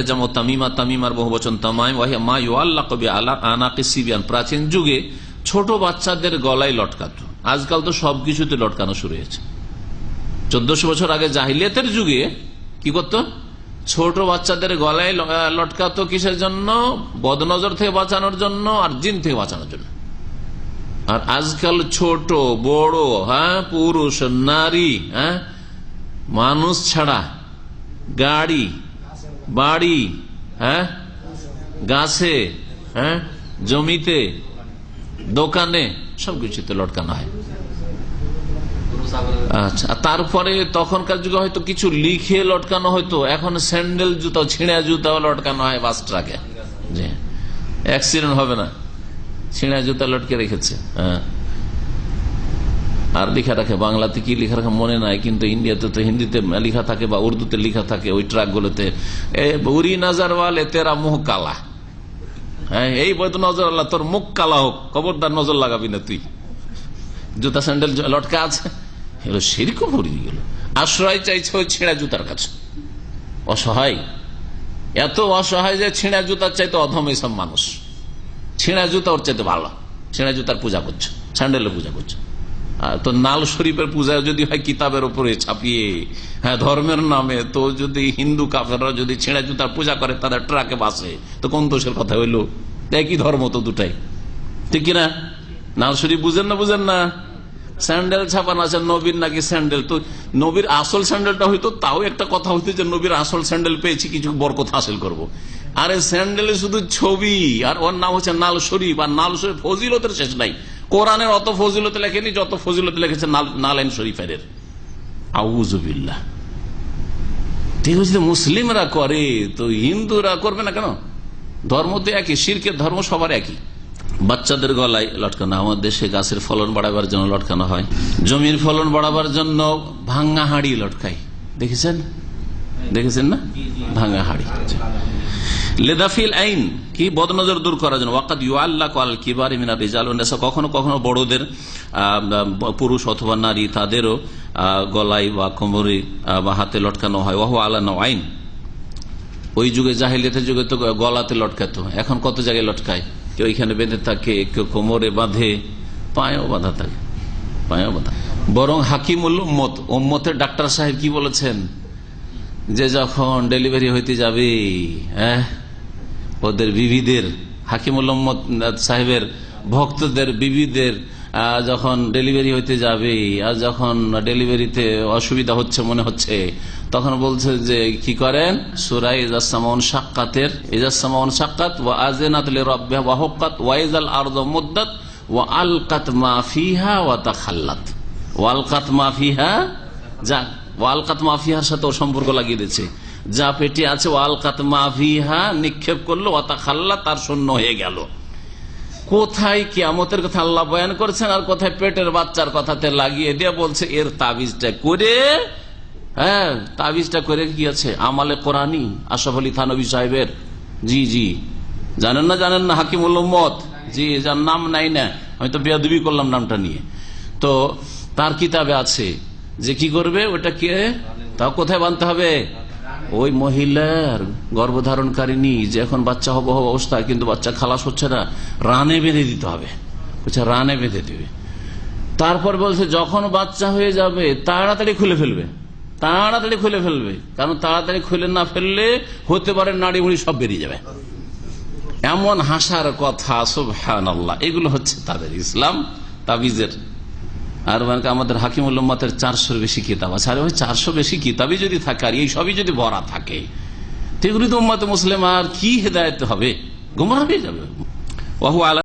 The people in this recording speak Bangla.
যেমন তামিমা, তামিমার বহু বচন তামাইম, ওয়াহিয়া মা ইউআল্লাকু বিআনাকিস সিবিয়ান। প্রাচীন যুগে ছোট বাচ্চাদের গলায় লটকাতো, আজকাল তো সবকিছুতে লটকানো শুরু হয়েছে। 1400 বছর আগে জাহিলিয়াতের যুগে কি করতো? ছোট বাচ্চাদের গলায় লটকাতো। কিসের জন্য? বদনজর থেকে বাঁচানোর জন্য আর জিন থেকে বাঁচানোর জন্য। আর আজকাল ছোট বড়, পুরুষ নারী, মানুষ ছাড়া গাড়ি বাড়ি, গাছে, জমিতে, দোকানে, সবকিছুতে লটকানো হয়। আচ্ছা, তারপরে তখনকার যুগে হয়তো কিছু লিখে লটকানো হয়তো, এখন স্যান্ডেল জুতা, ছিঁড়া জুতাও লটকানো হয় বাস ট্রাকে। জি, অ্যাক্সিডেন্ট হবে না, ছিঁড়া জুতা লটকে রেখেছে। আর লেখা রাখে, বাংলাতে কি লেখা রাখে মনে নাই, কিন্তু ইন্ডিয়াতে তো হিন্দিতে লেখা থাকে বা উর্দুতে লেখা থাকে ওই ট্রাক গুলোতে, বুরি নজর ওয়ালে তেরা মুখ কালা। এই বৈধ নজর আল্লাহ, তোর মুখ কালা হোক, খবরদার নজর লাগাবি না তুই। জুতা স্যান্ডেল লটকা আছে, এগুলো শিরকও পড়িয়ে গেল। আশ্রয় চাইছে ওই ছিঁড়া জুতার কাছে। অসহায়, এত অসহায় যে ছিঁড়া জুতার চাইতে অধম এইসব মানুষ। ছিঁড়া জুতা ওর চাইতে ভালো, ছিঁড়া জুতার পূজা করছে, স্যান্ডেলের পূজা করছে। তো নাল শরীফের পূজা যদি হয় কিতাবের উপরে ছাপিয়ে, ধর্মের নামে, তো যদি হিন্দু কাফেররা যদি ছিঁড়া জুতার পূজা করে তাদের ট্রাকে বাসে, তো কোন দোষের কথা হইলো? একই ধর্ম তো দুটাই, ঠিক কিনা? নাল শরীফ বুঝেন না? বুঝেন না? স্যান্ডেল ছাপানো আছে নবীর নাকি স্যান্ডেল, তো নবীর আসল স্যান্ডেলটা হইতো, তাও একটা কথা হইতো যে নবীর আসল স্যান্ডেল পেয়েছি, কিছু বরকত হাসিল করব। আরে স্যান্ডেলে শুধু ছবি, আর ওর নাম হচ্ছে নাল শরীফ। আর নাল শরীফ ফজিলতের শেষ নাই। কোরআনের অত ফজিলত লেখেনি যত ফজিলত লিখেছে নালাইন শরীফের। আউযুবিল্লাহ। ঠিক আছে, মুসলিমরা করে তো হিন্দুরা করবে না কেন? ধর্ম তো একই, শিরকের ধর্ম সবার একই। বাচ্চাদের গলায় লটকানো, আমাদের দেশে গাছের ফলন বাড়াবার জন্য লটকানো হয়, জমির ফলন বাড়াবার জন্য ভাঙ্গা হাড়ি লটকায়। দেখেছেন? দেখেছেন না? ভাঙ্গা হাড়ি। লেদাফিল আইন, কি বদনজর দূর করার জন্য। ওয়াকাদ ইউআল্লাকু আল কিবারি মিনার রিজাল ওয়ান নিসা, কখনো কখনো বড়দের, পুরুষ অথবা নারী, তাদেরও গলায় বা কোমরে বা হাতে লটকানো হয়। ওয়াহু আলা নাওয়াইন, ওই যুগে জাহেলিয়াতের যুগে তো গলাতে লটকাতো, এখন কত জায়গায় লটকায়। কেউ এখানে বেঁধে থাকে, কেউ কোমরে বাঁধে, পায়েও বাঁধা থাকে, পায়েও বাঁধা। বরং হাকিমুল উম্মত, উম্মতের ডাক্তার সাহেব কি বলেছেন, যে যখন ডেলিভারি হইতে যাবে, ওদের বিবিদের, হাকিমুল উম্মত সাহেবের ভক্তদের বিবিদের যখন ডেলিভারি হইতে যাবে, আর যখন ডেলিভারিতে অসুবিধা হচ্ছে মনে হচ্ছে, তখন বলছে যে কি করেন, সূরা ইযা সামাউন শাক্কাতের, ইযা সামাউন শাক্কাত ওয়া আযনাত লিরাব্বিহা ওয়া হুক্কাত ওয়া ইযাল আরদু মুদ্দাত ওয়া আলকাত মা ফিহা ওয়া তাখাল্লাত। ওয়া আলকাত মা ফিহা, যা ওয়ালকাত মাফিহার সাথে ও সম্পর্ক লাগিয়ে দিয়েছে, যা পেটে আছে ওয়ালকাত মাফিহা নিক্ষেপ করলো, ওয়াতা খাল্লা, তার শূন্য হয়ে গেল। কোথায় কিয়ামতের কথা আল্লাহ বয়ান করছেন, আর কোথায় পেটের বাচ্চার কথাতে লাগিয়ে দিয়ে বলছে এর তাবিজটা করে, তাবিজটা করে কি আছে আমালে কোরআনী আশরাফ আলী থানভী সাহেবের। জি জি, জানেন না? জানেন না? হাকিমুল উম্মত, জি, যার নাম নাই না, আমি তো বেয়াদবি করলাম নামটা নিয়ে। তো তার কিতাবে আছে যে কি করবে ওটাকে, তাও কোথায় বাঁধতে হবে? ওই মহিলার গর্ভধারণকারিনী যে এখন বাচ্চা হব অবস্থা, কিন্তু বাচ্চা খালাস হচ্ছে না, রানে বেঁধে দিতে হবে। রানে বেঁধে দেবে। তারপর বলছে যখন বাচ্চা হয়ে যাবে তাড়াতাড়ি খুলে ফেলবে, তাড়াতাড়ি খুলে ফেলবে, কারণ তাড়াতাড়ি খুলে না ফেললে হতে পারে নাড়ি মুড়ি সব বেরিয়ে যাবে। এমন হাসার কথা, সুবহানাল্লাহ। এগুলো হচ্ছে তাদের ইসলাম তাবিজের। আর আমাদের হাকিমুল উম্মতের 400-র বেশি কিতাব আছে। আর ওই 400 বেশি কিতাবই যদি থাকে আর এই সবই যদি ভরা থাকে, তো এগুলি তো উম্মতে মুসলিম আর কি হেদায়েত হবে, গোমরাহ হয়ে যাবে।